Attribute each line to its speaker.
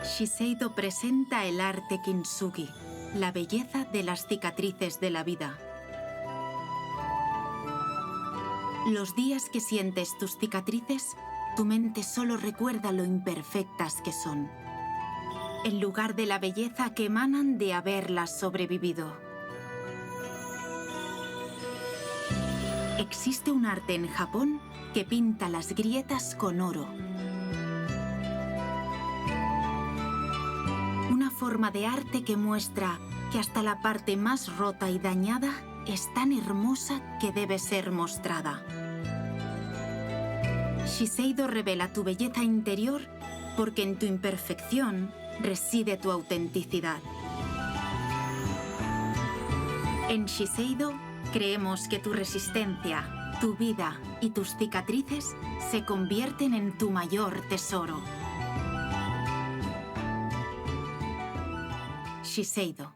Speaker 1: Shiseido presenta el arte Kintsugi, la belleza de las cicatrices de la vida. Los días que sientes tus cicatrices, tu mente solo recuerda lo imperfectas que son, en lugar de la belleza que emanan de haberlas sobrevivido. Existe un arte en Japón que pinta las grietas con oro. Una forma de arte que muestra que hasta la parte más rota y dañada es tan hermosa que debe ser mostrada. Shiseido revela tu belleza interior porque en tu imperfección reside tu autenticidad. En Shiseido creemos que tu resistencia, tu vida y tus cicatrices se convierten en tu mayor tesoro. Shiseido.